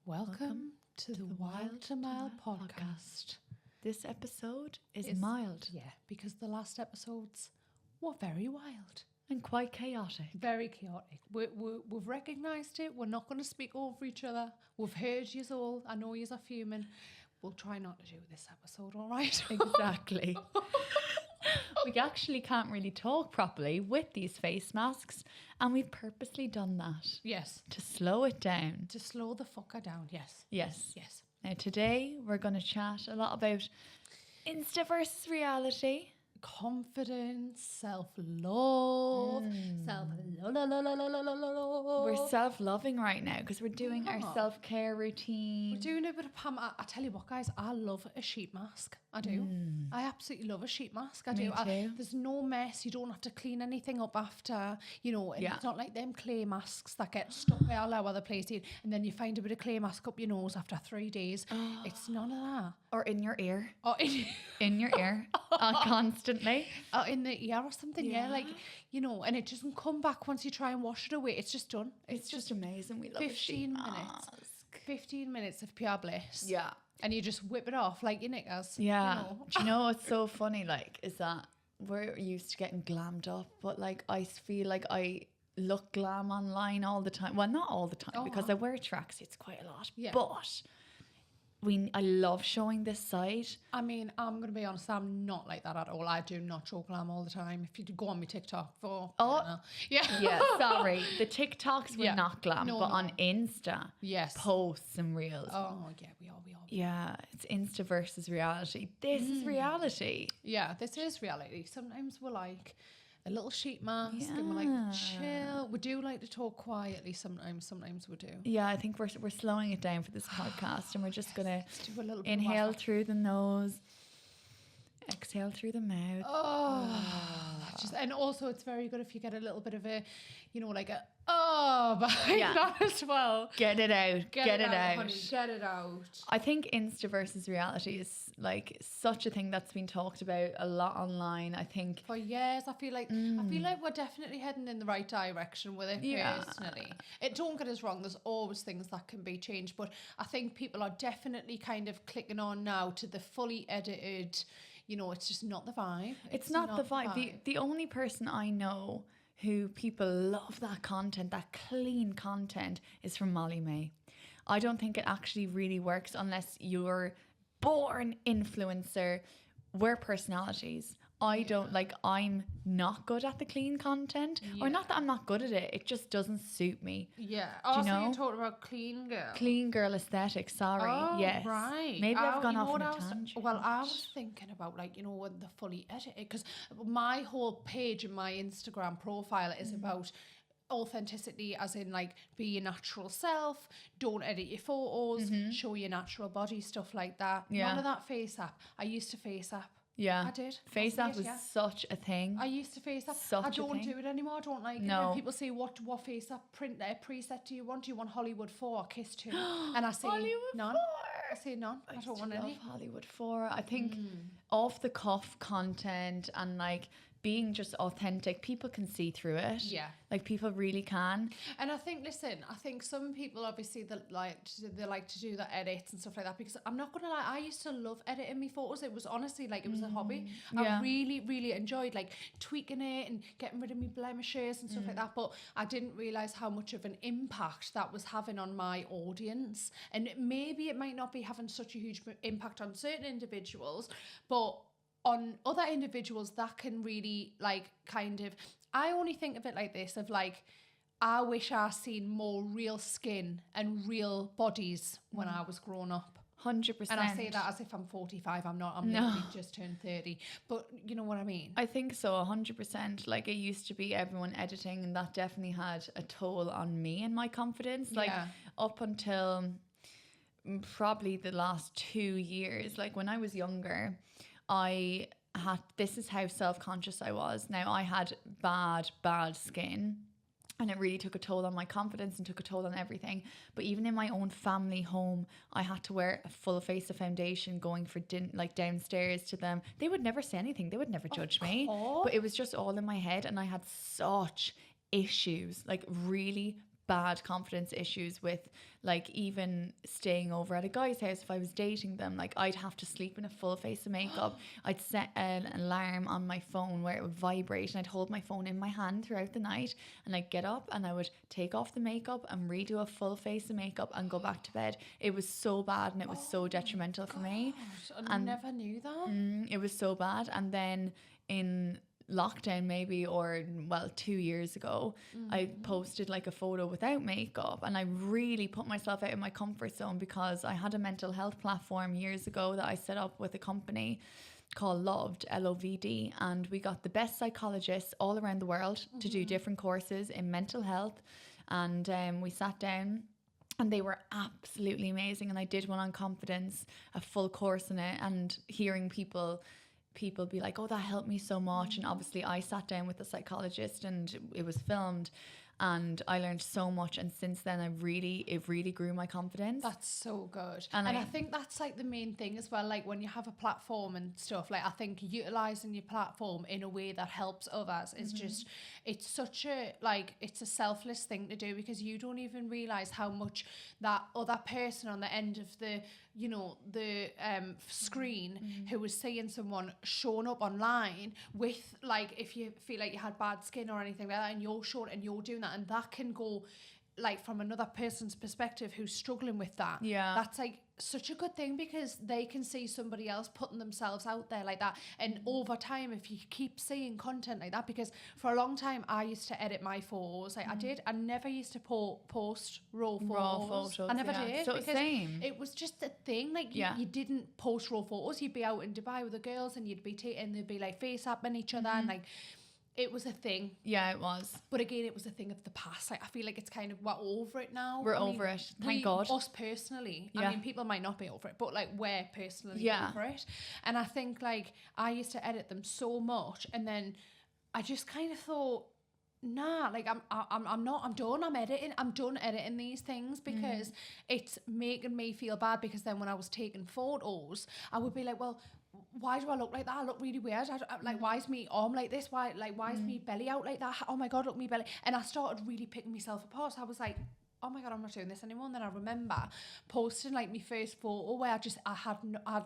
Welcome to the Wild to Mild podcast. This episode is mild. Yeah, because the last episodes were very wild. And quite chaotic. Very chaotic. We've recognised it. We're not going to speak over each other. We've heard you all. I know you are fuming. We'll try not to do this episode, all right? Exactly. We actually can't really talk properly with these face masks, and we've purposely done that. Yes. To slow it down. To slow the fucker down, yes. Yes. Yes. Now today we're going to chat a lot about Insta versus reality. Confidence, self-love, self-love. We're self-loving right now because we're doing our self-care routine. We're doing a bit of Pam. I tell you what, guys, I love a sheet mask. I do. I absolutely love a sheet mask. I Me do. too. There's no mess. You don't have to clean anything up after, and it's not like them clay masks that get stuck all over the place, and then you find a bit of clay mask up your nose after 3 days. It's none of that. Or in your ear. Or In your ear. Constantly. in the ear or something, and it doesn't come back once you try and wash it away. It's just done. It's just amazing. We love 15 a sheet minutes. mask. 15 minutes of pure bliss. Yeah. And you just whip it off like your knickers. Yeah. Do you know what's so funny? Is that we're used to getting glammed up, but I feel like I look glam online all the time. Well, not all the time because I wear tracksuits quite a lot. Yeah. But I love showing this side. I mean, I'm going to be honest, I'm not like that at all. I do not show glam all the time. If you go on my TikTok Yeah, sorry. The TikToks were not glam, but on Insta, yes, posts and reels. Oh, yeah, we all. Yeah, it's Insta versus reality. This is reality. Yeah, this is reality. Sometimes we're like a little sheet mask and we're like chill. We do like to talk quietly sometimes we do. Yeah, I think we're slowing it down for this podcast and we're just going to do a little bit inhale through the nose, exhale through the mouth. And also it's very good if you get a little bit of a, behind that as well. Get it out. Get it out. Honey, get it out. I think Insta versus reality is such a thing that's been talked about a lot online. I think for years, I feel like we're definitely heading in the right direction with it. Personally, don't get us wrong. There's always things that can be changed, but I think people are definitely kind of clicking on now to the fully edited. It's just not the vibe. It's not the vibe. The only person I know who people love that content, that clean content, is from Molly May. I don't think it actually really works unless you're born influencer. We're personalities. I'm not good at the clean content. Or not that I'm not good at it, it just doesn't suit me. Yeah. Oh, so you're talking about clean girl. Clean girl aesthetic, sorry. Oh, yes. Right. Maybe I've gone off on a tangent. Well, I was thinking about when the fully edited, because my whole page in my Instagram profile is about authenticity, as in be your natural self, don't edit your photos, show your natural body, stuff like that. None of that face app. I used to face app. Yeah, I did. Face app was such a thing. I used to face app. I don't do it anymore. I don't like it. When people say, what face app preset do you want? Do you want Hollywood 4 or Kiss 2? And I say none. I say none. I don't want any. Hollywood 4. I think off the cuff content and being just authentic, people can see through it. Yeah. People really can. And I think some people obviously they like to do the edits and stuff like that, because I'm not gonna lie, I used to love editing my photos. It was honestly it was a hobby. I really, really enjoyed tweaking it and getting rid of my blemishes and stuff like that. But I didn't realise how much of an impact that was having on my audience. And maybe it might not be having such a huge impact on certain individuals, but on other individuals that can really I only think of it like this, of I wish I seen more real skin and real bodies when I was growing up. 100%. And I say that as if I'm 45. I'm not. I'm literally just turned 30. But you know what I mean? I think so, 100%. It used to be everyone editing, and that definitely had a toll on me and my confidence. Up until probably the last 2 years, when I was younger, this is how self-conscious I was. Now, I had bad skin, and it really took a toll on my confidence and took a toll on everything. But even in my own family home, I had to wear a full face of foundation going for downstairs to them. They would never say anything. They would never judge me. But it was just all in my head, and I had such issues, really bad confidence issues with like even staying over at a guy's house. If I was dating them, like I'd have to sleep in a full face of makeup. I'd set an alarm on my phone where it would vibrate, and I'd hold my phone in my hand throughout the night, and I'd get up and I would take off the makeup and redo a full face of makeup and go back to bed. It was so bad, and it was so detrimental for me. I never knew that. It was so bad. And then in lockdown maybe, or well, 2 years ago, I posted like a photo without makeup, and I really put myself out of my comfort zone because I had a mental health platform years ago that I set up with a company called Loved, Lovd, and we got the best psychologists all around the world to do different courses in mental health, and we sat down and they were absolutely amazing. And I did one on confidence, a full course in it, and hearing people be like, oh, that helped me so much. And obviously I sat down with a psychologist and it was filmed, and I learned so much. And since then it really grew my confidence. That's so good. And I think that's like the main thing as well, like when you have a platform and stuff, like I think utilizing your platform in a way that helps others is just, it's such a, like, it's a selfless thing to do, because you don't even realize how much that other person on the end of the, you know, the screen who was seeing someone showing up online with, like, if you feel like you had bad skin or anything like that, and you're showing and you're doing that, and that can go like from another person's perspective who's struggling with that. Yeah, that's like such a good thing, because they can see somebody else putting themselves out there like that. And over time, if you keep seeing content like that, because for a long time I used to edit my photos, like I never used to post raw photos. I never did, so because same. It was just a thing, like you didn't post raw photos. You'd be out in Dubai with the girls and you'd be and they'd be like face apping each other, and like it was a thing. Yeah, it was. But again, it was a thing of the past. Like, I feel like it's kind of, we're over it now. We're over it. Thank God. Us personally. I mean, people might not be over it, but like we're personally over it. And I think like I used to edit them so much, and then I just kind of thought, nah, like I'm done. I'm done editing these things, because it's making me feel bad. Because then when I was taking photos, I would be like, well, why do I look like that? I look really weird. Like, why is me arm like this? Why is me belly out like that? Oh my God, look, me belly. And I started really picking myself apart. So I was like, oh my God, I'm not doing this anymore. And then I remember posting like my first photo where I had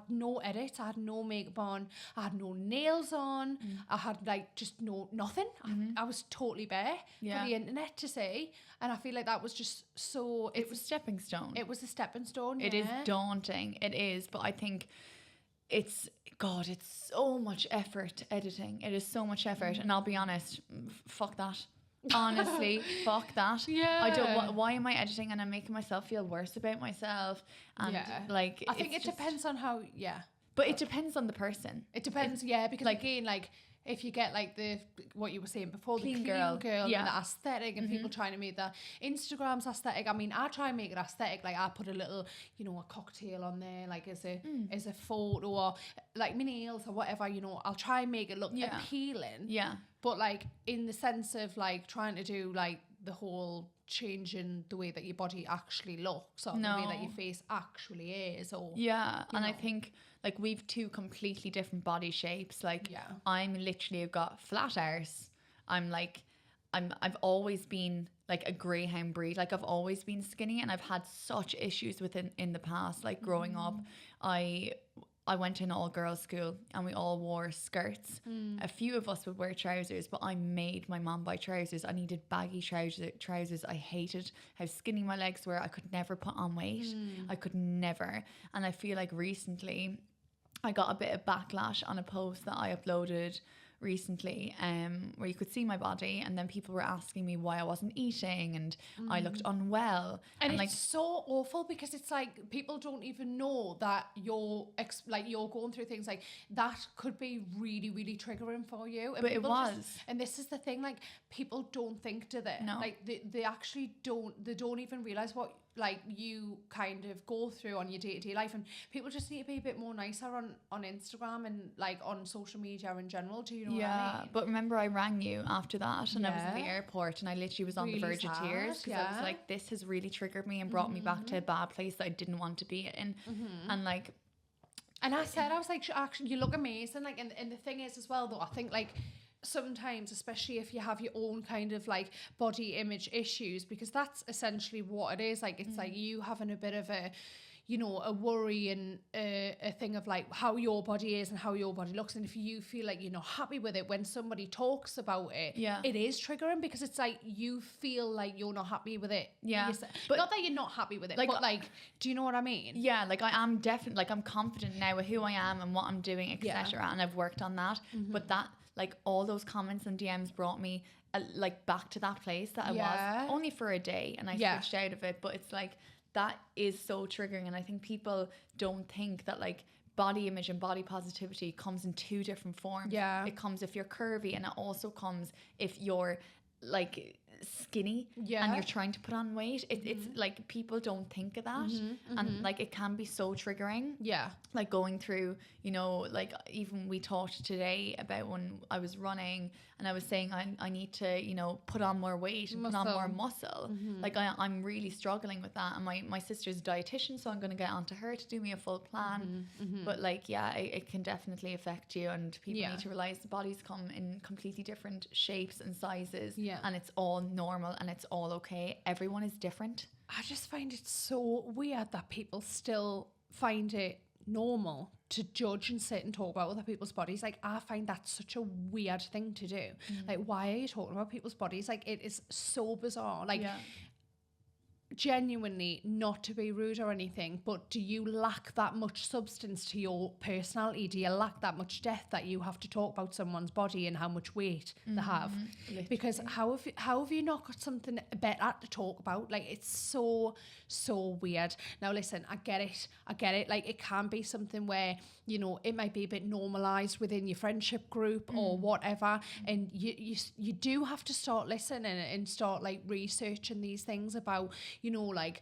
no edit. I had no makeup on. I had no nails on. I had like just nothing. I was totally bare for the internet to see. And I feel like that was just so... It's a stepping stone. It was a stepping stone, It is daunting. It is. But I think it's so much effort editing. It is so much effort. And I'll be honest, fuck that. Honestly, fuck that. Yeah. I don't. Why am I editing and I'm making myself feel worse about myself? And like, I think it depends on how. Yeah. But it depends on the person. It depends. Because like, again, like, if you get like what you were saying before, the clean girl and the aesthetic, and people trying to make the Instagram's aesthetic. I mean, I try and make it aesthetic. Like, I put a little, you know, a cocktail on there, like as a photo, or like my nails or whatever. You know, I'll try and make it look appealing. Yeah. But like in the sense of like trying to do like the whole changing the way that your body actually looks, or the way that your face actually is, or and I think like we've two completely different body shapes. Like I'm literally, I've got flat arse. I've always been like a greyhound breed. Like I've always been skinny, and I've had such issues with it in the past. Like growing up, I went to an all-girls school and we all wore skirts. A few of us would wear trousers, but I made my mom buy trousers. I needed baggy trousers. I hated how skinny my legs were. I could never put on weight. I could never. And I feel like recently I got a bit of backlash on a post that I uploaded recently, where you could see my body, and then people were asking me why I wasn't eating, and I looked unwell, and it's like so awful, because it's like people don't even know that you're going through things like that could be really, really triggering for you. And but it was and this is the thing, like people don't think, do they? No. Like they actually don't. They don't even realize what like you kind of go through on your day-to-day life, and people just need to be a bit more nicer on Instagram and like on social media in general. Do you know what I mean? But remember I rang you after that, and I was at the airport, and I literally was on the verge of tears, because I was like, this has really triggered me and brought me back to a bad place that I didn't want to be in. And like, and I was like, actually you look amazing, like, and the thing is as well though, I think like sometimes, especially if you have your own kind of like body image issues, because that's essentially what it is. Like, it's like you having a bit of a, you know, a worry and a thing of like how your body is and how your body looks. And if you feel like you're not happy with it when somebody talks about it, it is triggering, because it's like you feel like you're not happy with it. Yeah. But not that you're not happy with it, like, but like, do you know what I mean? Yeah, like I am definitely, like I'm confident now with who I am and what I'm doing, etc. And I've worked on that. But that, like all those comments and DMs brought me like back to that place that I was only for a day, and I switched out of it. But it's like, that is so triggering, and I think people don't think that like body image and body positivity comes in two different forms. Yeah, it comes if you're curvy, and it also comes if you're like skinny and you're trying to put on weight. It's like people don't think of that, and like it can be so triggering. Yeah, like going through, you know, like even we talked today about when I was running and I was saying I need to, you know, put on more weight and put on more muscle. Like I'm really struggling with that, and my sister's a dietitian, so I'm going to get onto her to do me a full plan. But like, yeah, it can definitely affect you, and people need to realize the bodies come in completely different shapes and sizes, and it's all normal and it's all okay. Everyone is different. I just find it so weird that people still find it normal to judge and sit and talk about other people's bodies. Like, I find that such a weird thing to do. Like, why are you talking about people's bodies? Like, it is so bizarre. Like, genuinely, not to be rude or anything, but do you lack that much substance to your personality? Do you lack that much depth that you have to talk about someone's body and how much weight they have? Literally. Because how have you not got something better to talk about? Like, it's so weird. Now listen, I get it. Like, it can be something where, you know, it might be a bit normalized within your friendship group or whatever, and you do have to start listening and start like researching these things about, you know, like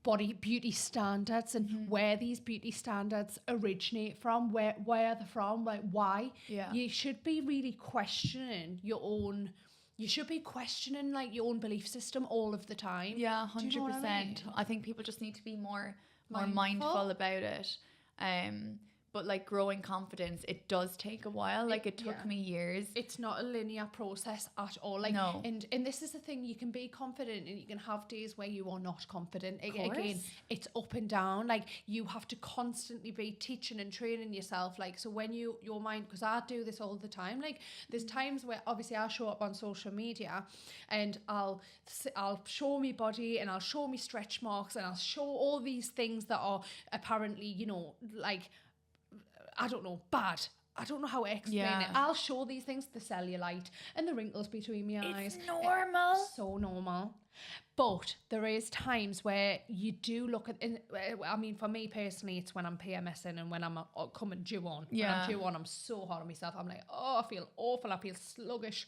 body beauty standards and where these beauty standards originate from, where they're from, like why. You should be really questioning your own. You should be questioning like your own belief system all of the time. Yeah, 100%. You know what I mean? I think people just need to be more mindful about it. But like growing confidence, it does take a while. Like it took me years. It's not a linear process at all. Like, no. And this is the thing, you can be confident and you can have days where you are not confident. Again, it's up and down. Like, you have to constantly be teaching and training yourself. Like, so when your mind, because I do this all the time, like there's times where obviously I'll show up on social media and I'll show me body and I'll show me stretch marks and I'll show all these things that are apparently, you know, like, I don't know, bad. I don't know how to explain it. I'll show these things, the cellulite and the wrinkles between my eyes. It's normal. It's so normal. But there is times where you do look at, I mean, for me personally, it's when I'm PMSing and when I'm coming due on. When I'm due on, I'm so hard on myself. I'm like, oh, I feel awful. I feel sluggish.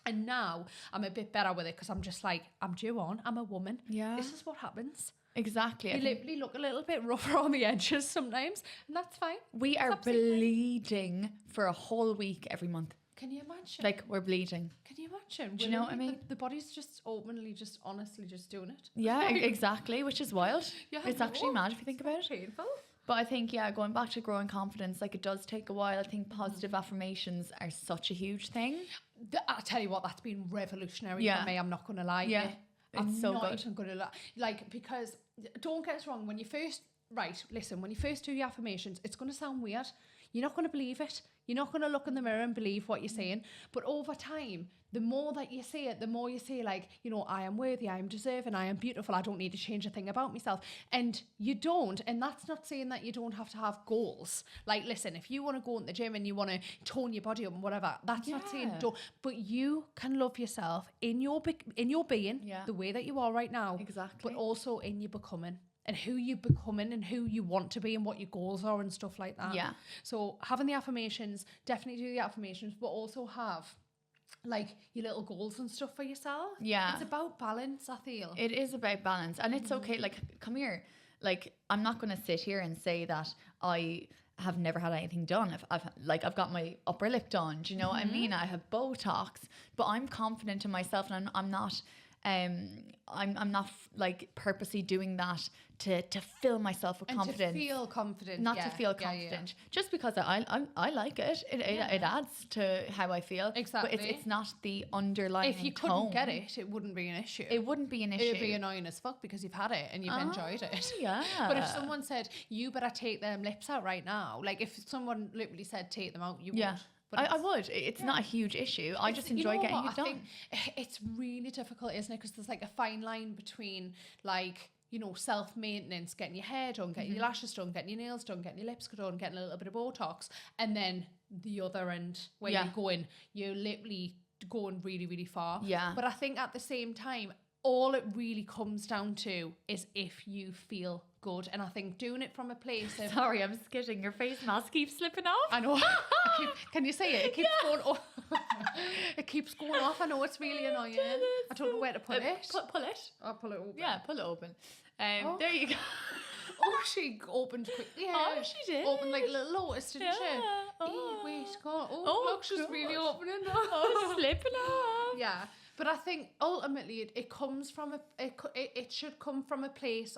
And now I'm a bit better with it because I'm just like, I'm due on. I'm a woman. Yeah. This is what happens. Exactly. You literally look a little bit rougher on the edges sometimes, and that's fine. We are bleeding for a whole week every month. Can you imagine? Like, we're bleeding. Can you imagine? Do you know what I mean? The body's just openly, just honestly just doing it. Yeah, exactly, which is wild. It's actually mad if you think about it. Painful. But I think, going back to growing confidence, like it does take a while. I think positive affirmations are such a huge thing. I'll tell you what, that's been revolutionary for me. I'm not going to lie. Yeah. I'm so not even going to lie. Like, because don't get us wrong, when you first do your affirmations, it's going to sound weird. You're not going to believe it. You're not going to look in the mirror and believe what you're saying. But over time, the more that you say it, the more you say, like, you know, I am worthy, I am deserving, I am beautiful, I don't need to change a thing about myself. And you don't. And that's not saying that you don't have to have goals. Like, listen, if you want to go in the gym and you want to tone your body up and whatever, that's not saying don't. But you can love yourself in your being, the way that you are right now. Exactly. But also in your becoming. And who you're becoming and who you want to be and what your goals are and stuff like that. Yeah. So having the affirmations, definitely do the affirmations, but also have like your little goals and stuff for yourself. Yeah. It's about balance, I feel. It is about balance. And it's okay. Like, come here. Like, I'm not going to sit here and say that I have never had anything done. I've got my upper lip done. Do you know what I mean? I have Botox, but I'm confident in myself and I'm not I'm not like purposely doing that to fill myself with confidence. And to feel confident. Not to feel confident. Just because I like it. It adds to how I feel. Exactly. But it's not the underlying If you tone. couldn't get it, it wouldn't be an issue. It wouldn't be an issue. It would be annoying as fuck because you've had it and you've enjoyed it. Yeah. But if someone said, you better take them lips out right now, like if someone literally said take them out, you would. But I would. It's not a huge issue. I just enjoy getting it done. I think it's really difficult, isn't it? Because there's like a fine line between like, you know, self-maintenance, getting your hair done, getting your lashes done, getting your nails done, getting your lips done, getting a little bit of Botox, and then the other end where you're literally going really, really far. Yeah. But I think at the same time, all it really comes down to is if you feel good. And I think doing it from a place of... Sorry, I'm skidding. Your face mask keeps slipping off. I know. Can you see it? It keeps going off. It keeps going off. I know it's really annoying. I don't know where to put it. Pull it. I'll pull it open. Yeah, pull it open. There you go. Oh, she opened quickly. Yeah. Oh, she did. Opened like a little lotus, didn't she? Oh. Wait, God. Oh, look, she's really opening. Oh, slipping off. Yeah. But I think ultimately it comes from it should come from a place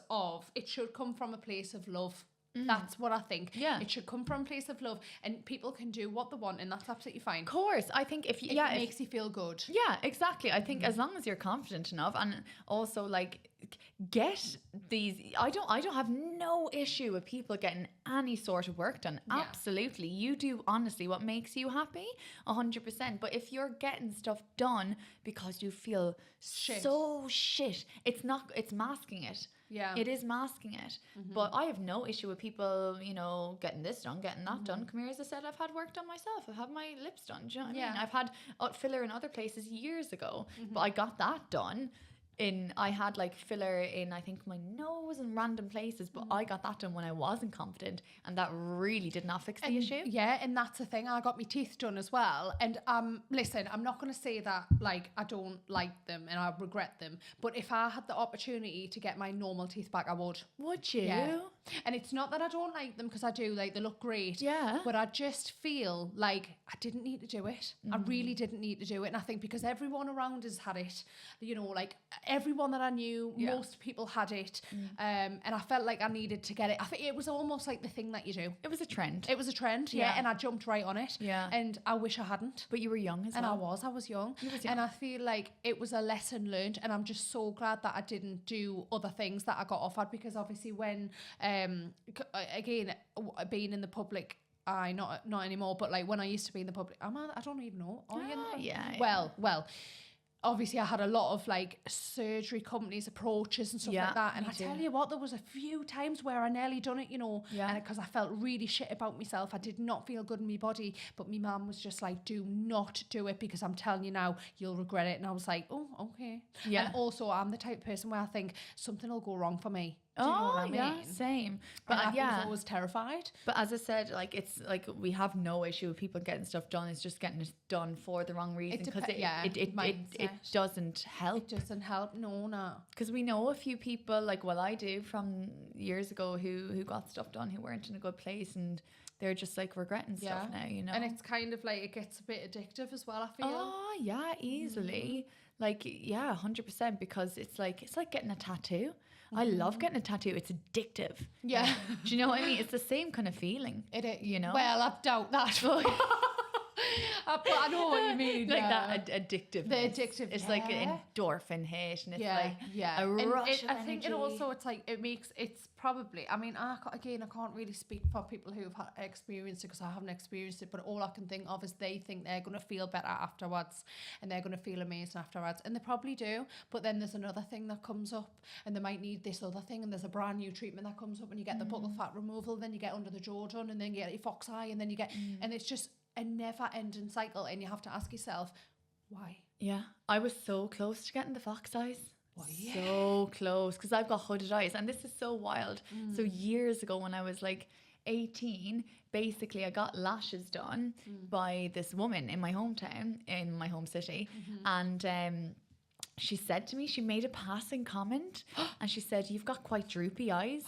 of love. That's what I think. Yeah. It should come from a place of love, and people can do what they want, and that's absolutely fine. Of course. I think if it makes you feel good. Yeah, exactly. I think as long as you're confident enough, and also like get these, I don't have no issue with people getting any sort of work done. Yeah. Absolutely. You do honestly what makes you happy, 100%. But if you're getting stuff done because you feel so shit, it's masking it. Yeah. It is masking it. But I have no issue with people, you know, getting this done, getting that done. Come here, as I said, I've had work done myself. I've had my lips done. Do you know what I mean? I've had filler in other places years ago, but I got that done. I had like filler in, I think, my nose and random places, but I got that done when I wasn't confident, and that really did not fix the issue. Yeah, and that's the thing. I got my teeth done as well. And listen, I'm not going to say that like I don't like them and I regret them, but if I had the opportunity to get my normal teeth back, I would. Would you? Yeah. And it's not that I don't like them, because I do, like, they look great. Yeah. But I just feel like I didn't need to do it. I really didn't need to do it. And I think because everyone around us had it, you know, like everyone that I knew, most people had it. And I felt like I needed to get it. I think it was almost like the thing that you do. It was a trend. It was a trend, yeah. And I jumped right on it. Yeah. And I wish I hadn't. But you were young as well. And I was young. And I feel like it was a lesson learned. And I'm just so glad that I didn't do other things that I got offered, because obviously when, again, being in the public, not anymore, but like when I used to be in the public, I don't even know. Yeah. Well, obviously I had a lot of like surgery companies approaches and stuff like that, and I tell you what, there was a few times where I nearly done it, you know, and because I felt really shit about myself. I did not feel good in my body, but my mum was just like, do not do it, because I'm telling you now, you'll regret it. And I was like, oh, okay. Yeah. And also I'm the type of person where I think something will go wrong for me. Do you know what I mean? Yeah, same. But I was always terrified. But as I said, like, it's like we have no issue with people getting stuff done. It's just getting it done for the wrong reason, because it doesn't help. It doesn't help. No. Because we know a few people, like, well, I do, from years ago who got stuff done who weren't in a good place, and they're just like regretting stuff now, you know. And it's kind of like, it gets a bit addictive as well, I feel. Oh yeah, easily. Like, yeah, 100%, because it's like getting a tattoo. I love getting a tattoo. It's addictive. Yeah. Do you know what I mean? It's the same kind of feeling. You know? Well, I doubt that. But I know what you mean. Like that addictive. The addictive. It's like an endorphin hit, and it's like a rush of I think it also, it's like, it's probably, I mean, I can't really speak for people who've experienced it, because I haven't experienced it, but all I can think of is they think they're going to feel better afterwards, and they're going to feel amazing afterwards, and they probably do. But then there's another thing that comes up, and they might need this other thing, and there's a brand new treatment that comes up, and you get the buccal fat removal, then you get under the jaw done, and then you get your fox eye, and then you get, and it's just a never-ending cycle, and you have to ask yourself, why? Yeah, I was so close to getting the fox eyes. So close, because I've got hooded eyes, and this is so wild. So years ago, when I was like 18, basically I got lashes done by this woman in my hometown, in my home city, and she said to me, she made a passing comment, and she said, "You've got quite droopy eyes."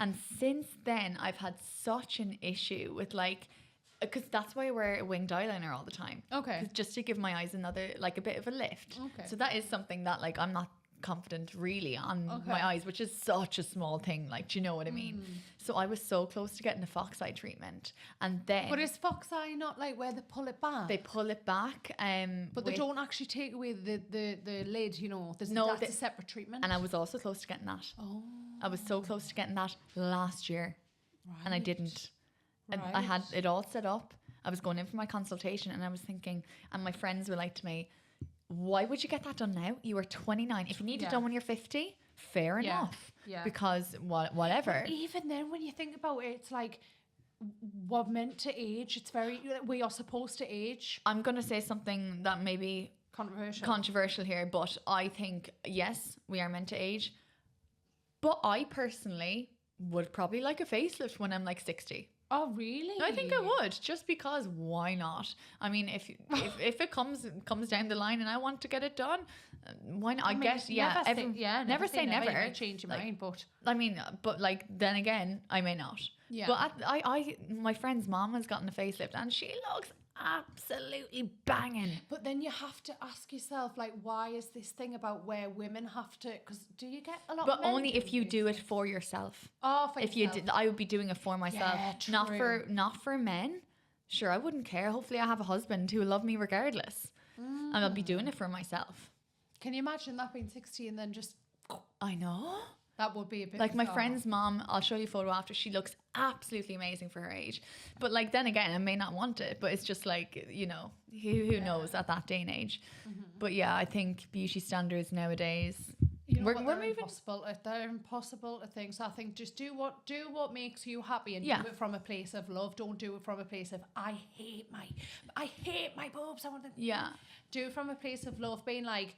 And since then, I've had such an issue with like Because that's why I wear winged eyeliner all the time. Okay. Just to give my eyes another, like, a bit of a lift. Okay. So that is something that, like, I'm not confident really on my eyes, which is such a small thing. Like, do you know what I mean? So I was so close to getting the fox eye treatment. And then... But is fox eye not like where they pull it back? They pull it back. But they don't actually take away the lid, you know. That's a separate treatment. And I was also close to getting that. Oh. I was so close to getting that last year. Right. And I didn't. And I had it all set up. I was going in for my consultation and I was thinking, and my friends were like to me, why would you get that done now? You are 29. If you need it done when you're 50, fair enough. Yeah. Because whatever. But even then, when you think about it, it's like, we're meant to age. It's we are supposed to age. I'm going to say something that may be controversial here, but I think, yes, we are meant to age. But I personally would probably like a facelift when I'm like 60. Oh, really? I think I would, just because why not? I mean, if it comes down the line and I want to get it done, why not? I guess, never say never. You might change your mind, but... I mean, but like, then again, I may not. Yeah. But my friend's mom has gotten a facelift and she looks absolutely banging. But then you have to ask yourself, like, why is this thing about where women have to? Because do you get a lot? But only if you do it for yourself. Oh, for if yourself. You did, I would be doing it for myself, not for men. Sure, I wouldn't care. Hopefully, I have a husband who will love me regardless, and I'll be doing it for myself. Can you imagine that being 60 and then just? I know. That would be a bit like my friend's mom. I'll show you a photo after. She looks absolutely amazing for her age. But like then again, I may not want it. But it's just like, you know, who knows at that day and age. Mm-hmm. But yeah, I think beauty standards nowadays. You know we're moving. They're impossible to think. So I think just do what makes you happy and do it from a place of love. Don't do it from a place of I hate my boobs. I want to. Yeah. Do it from a place of love, being like,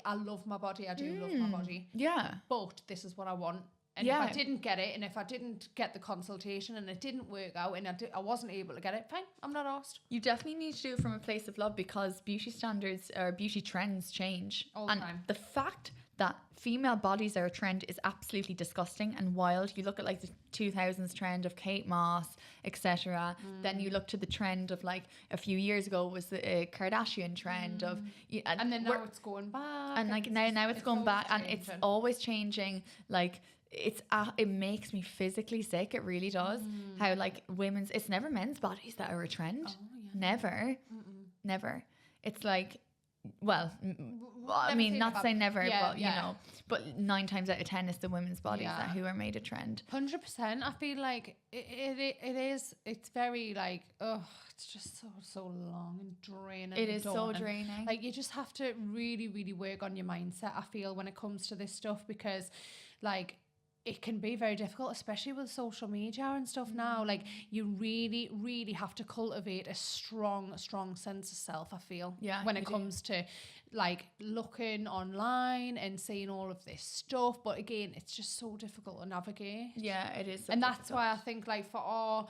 I love my body. I do love my body. Yeah. But this is what I want. And if I didn't get it, and if I didn't get the consultation and it didn't work out and I wasn't able to get it, fine, I'm not asked. You definitely need to do it from a place of love because beauty standards or beauty trends change. All the time. The fact that female bodies are a trend is absolutely disgusting and wild. You look at like the 2000s trend of Kate Moss, etc. Then you look to the trend of like a few years ago was the Kardashian trend of... And then now it's going back. And like now it's going back and it's always changing. Like... it makes me physically sick. It really does. How like it's never men's bodies that are a trend. Never. It's like, well, I mean, not saying never, but you know, but 9 times out of 10 it's the women's bodies who are made a trend. 100%. I feel like it is. It's very like, it's just so long and draining. It is so draining. Like you just have to really, really work on your mindset. I feel when it comes to this stuff because, like. It can be very difficult, especially with social media and stuff now. Like, you really, really have to cultivate a strong sense of self, I feel. Yeah. When it comes to, like, looking online and seeing all of this stuff. But again, it's just so difficult to navigate. Yeah, it is. And that's why I think, like, for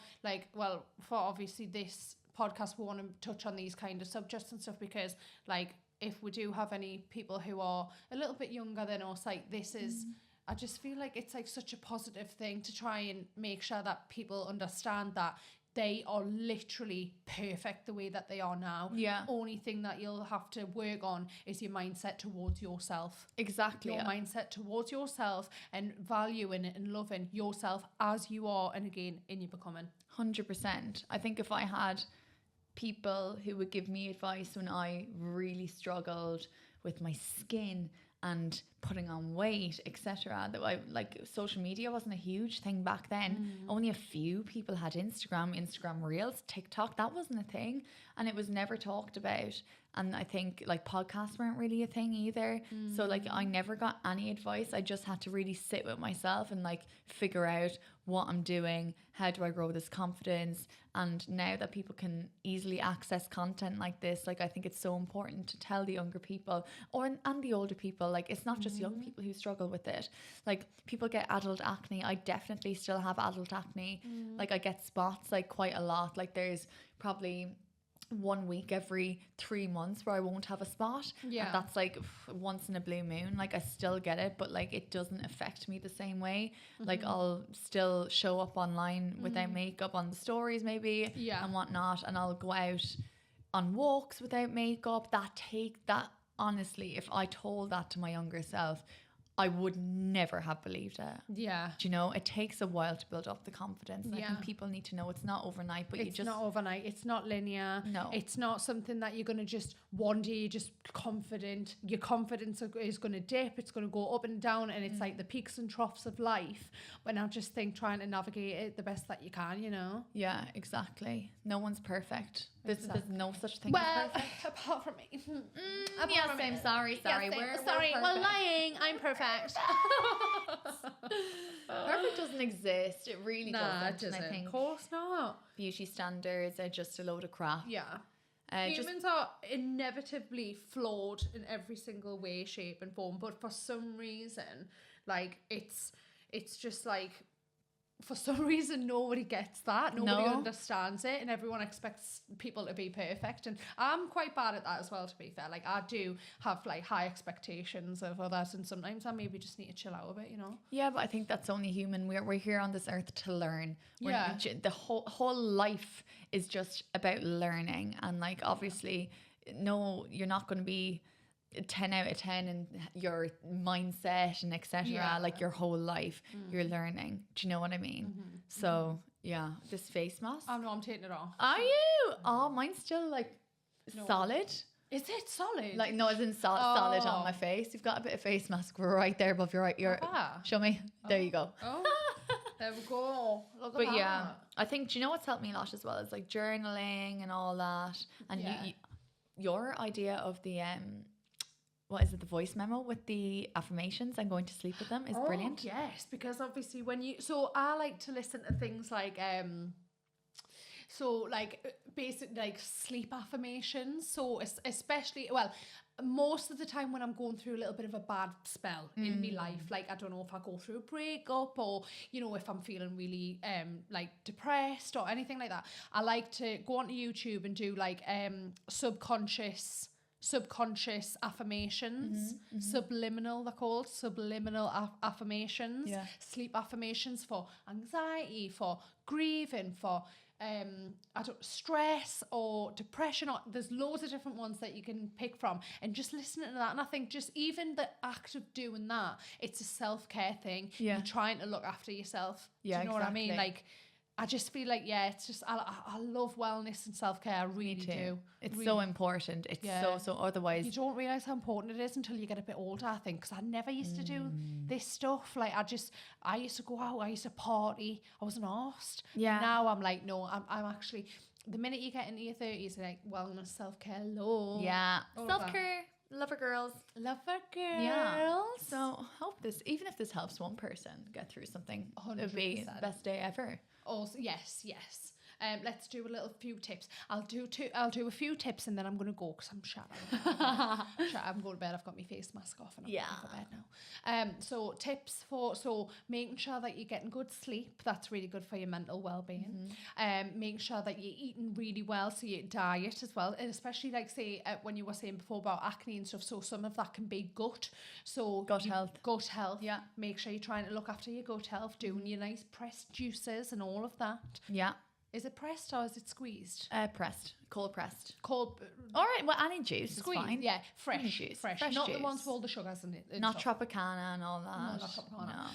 obviously this podcast, we want to touch on these kind of subjects and stuff because, like, if we do have any people who are a little bit younger than us, like, this is... I just feel like it's like such a positive thing to try and make sure that people understand that they are literally perfect the way that they are now. Yeah. The only thing that you'll have to work on is your mindset towards yourself. Exactly. Your mindset towards yourself and valuing it and loving yourself as you are and again in your becoming. 100%. I think if I had people who would give me advice when I really struggled with my skin and putting on weight, etc. That I like social media wasn't a huge thing back then. Only a few people had Instagram Reels, TikTok, that wasn't a thing. And it was never talked about. And I think like podcasts weren't really a thing either. So like I never got any advice. I just had to really sit with myself and like figure out what I'm doing, how do I grow this confidence. And now that people can easily access content like this, like I think it's so important to tell the younger people and the older people, like it's not just young people who struggle with it. Like people get adult acne. I definitely still have adult acne. Like I get spots like quite a lot. Like there's probably 1 week every 3 months where I won't have a spot. Yeah. And that's like once in a blue moon. Like I still get it, but like it doesn't affect me the same way. Like I'll still show up online without makeup on the stories maybe and whatnot. And I'll go out on walks without makeup. That honestly, if I told that to my younger self, I would never have believed it. Yeah. Do you know, it takes a while to build up the confidence. I think people need to know it's not overnight, but it's not overnight. It's not linear. No. It's not something that you're going to just one day you're just confident. Your confidence is going to dip. It's going to go up and down. And it's like the peaks and troughs of life. But I just think trying to navigate it the best that you can, you know? Yeah, exactly. No one's perfect. There's no such thing as perfect. Apart from me. Yes, I'm sorry. We're lying. I'm perfect. Perfect doesn't exist. It really doesn't. It I think of course not. beauty standards are just a load of crap. Yeah. Humans are inevitably flawed in every single way, shape and form, but for some reason, like it's just like, for some reason nobody gets that, nobody understands it, and everyone expects people to be perfect. And I'm quite bad at that as well, to be fair. Like I do have like high expectations of others, and sometimes I maybe just need to chill out a bit, you know. Yeah, but I think that's only human. We're here on this earth to learn. The whole life is just about learning, and like obviously no, you're not going to be 10 out of 10 in your mindset and etc. Like your whole life you're learning. Do you know what I mean? So yeah, this face mask, I know, I'm taking it off. Are you? Oh, mine's still like solid. Is it solid? Like no, it's in solid on my face. You've got a bit of face mask right there above your show me. There you go. There we go. Look at but that. yeah, I think, do you know what's helped me a lot as well is like journaling and all that. And your idea of the what is it, the voice memo with the affirmations and going to sleep with them is brilliant. Yes, because obviously so I like to listen to things like basic like sleep affirmations. So especially, well, most of the time when I'm going through a little bit of a bad spell in my life, like I don't know if I go through a breakup or, you know, if I'm feeling really like depressed or anything like that, I like to go onto YouTube and do like subconscious affirmations, subliminal, they're called subliminal affirmations, sleep affirmations for anxiety, for grieving, for stress or depression, or there's loads of different ones that you can pick from, and just listening to that. And I think just even the act of doing that, it's a self-care thing. You're trying to look after yourself. Do you know what I mean? Like I just feel like, it's just, I love wellness and self-care. I really do. It's really. so important. It's so otherwise. You don't realise how important it is until you get a bit older, I think, because I never used to do this stuff. Like, I used to go out, I used to party, I wasn't arsed. Yeah. Now I'm like, no, I'm actually, the minute you get into your 30s, you're like, wellness, self-care, love. Yeah. Self-care. Lover girls. Yeah. So hope this, even if this helps one person get through something, 100%. It'll be the best day ever. Also, yes. Let's do a few tips. I'll do a few tips and then I'm going to go because I'm shattered. I'm going to bed. I've got my face mask off and I'm going to bed now. So tips so making sure that you're getting good sleep. That's really good for your mental well-being. Making sure that you're eating really well, so your diet as well, and especially like say when you were saying before about acne and stuff. So some of that can be gut. So gut health. Yeah. Make sure you're trying to look after your gut health, doing your nice pressed juices and all of that. Yeah. Is it pressed or is it squeezed? Pressed. Cold pressed. All right, well, any juice squeezed, is fine. Yeah, fresh juice. Fresh Not juice. the The ones with all the sugars in it. Not Tropicana and all that. No, not Tropicana.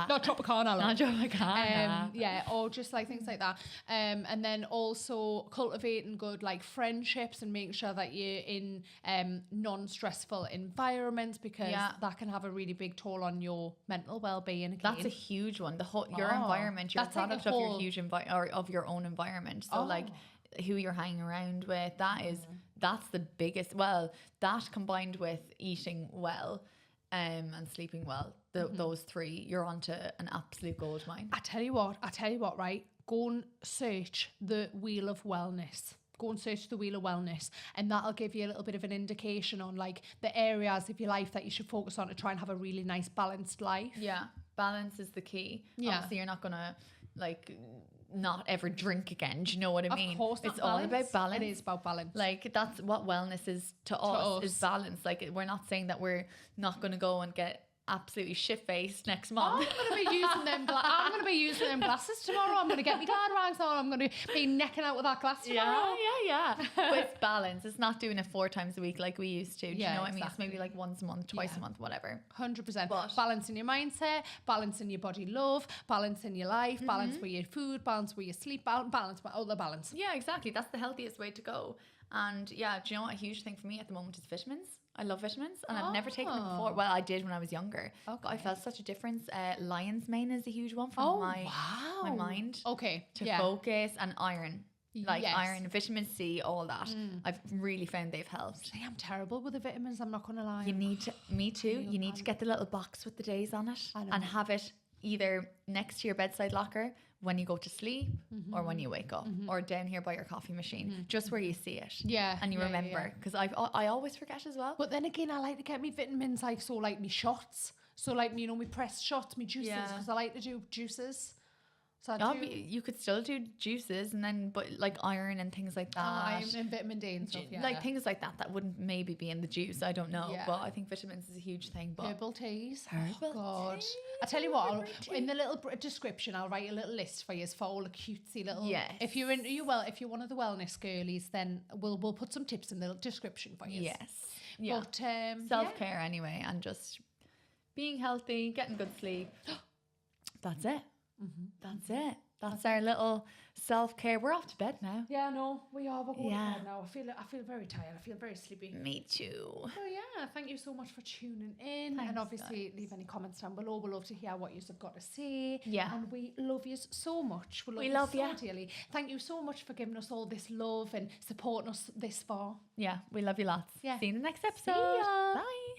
No. Not Tropicana. Not Tropicana. Or just like things like that. And then also cultivating good like friendships and making sure that you're in non-stressful environments, because that can have a really big toll on your mental well-being. Again. That's a huge one. Your environment, your product of your huge of your own environment. So like who you're hanging around with, that's the biggest. Well, that combined with eating well and sleeping well, those three, you're onto an absolute gold mine. I tell you what, right? Go and search the Wheel of Wellness. Go and search the Wheel of Wellness, and that'll give you a little bit of an indication on like the areas of your life that you should focus on to try and have a really nice balanced life. Yeah, balance is the key. Obviously you're not gonna like not ever drink again. Do you know what I mean? Of course, it's all about balance. It is about balance. Like that's what wellness is to us is balance. Like we're not saying that we're not going to go and get absolutely shit-faced next month. I'm going to be using them. I'm going to be using them glasses tomorrow. I'm going to get my glad rags on. I'm going to be necking out with that glass tomorrow. Yeah. But it's balance. It's not doing it 4 times a week like we used to. Do you know what I mean? It's maybe like once a month, twice a month, whatever. 100%. But balancing your mindset, balancing your body love, balancing your life, balance with your food, balance with your sleep, balance with all the balance. Yeah, exactly. That's the healthiest way to go. And yeah, do you know what a huge thing for me at the moment is vitamins? I love vitamins and I've never taken them before. Well, I did when I was younger. Okay. But I felt such a difference. Lion's mane is a huge one for my mind. Okay. To focus, and iron. Like iron, vitamin C, all that. I've really found they've helped. See, I'm terrible with the vitamins, I'm not going to lie. You need to, me too. You need to get the little box with the days on it and have it either next to your bedside locker when you go to sleep or when you wake up or down here by your coffee machine, just where you see it. Yeah. And you remember, because I always forget as well. But then again, I like to get me vitamins, like, so like me shots. So like, you know, me pressed shots, me juices, because I like to do juices. So you could still do juices and then, but like iron and things like that. And vitamin D and stuff, like things like that wouldn't maybe be in the juice. I don't know, but I think vitamins is a huge thing. But herbal teas. God. I tell you what, in the little description, I'll write a little list for you for all the cutesy little. Yes. If you're if you're one of the wellness girlies, then we'll put some tips in the description for you. Yes. Yeah. But self-care anyway, and just being healthy, getting good sleep. That's it. That's it. That's our little self-care. We're off to bed now. Yeah, no, we are. We're going to bed now. I feel very tired. I feel very sleepy. Me too. So yeah, thank you so much for tuning in. Thanks, and obviously leave any comments down below. We'd love to hear what you've got to say. Yeah. And we love you so much. We love you so dearly. Thank you so much for giving us all this love and supporting us this far. Yeah, we love you lots. Yeah. See you in the next episode. See ya. Bye.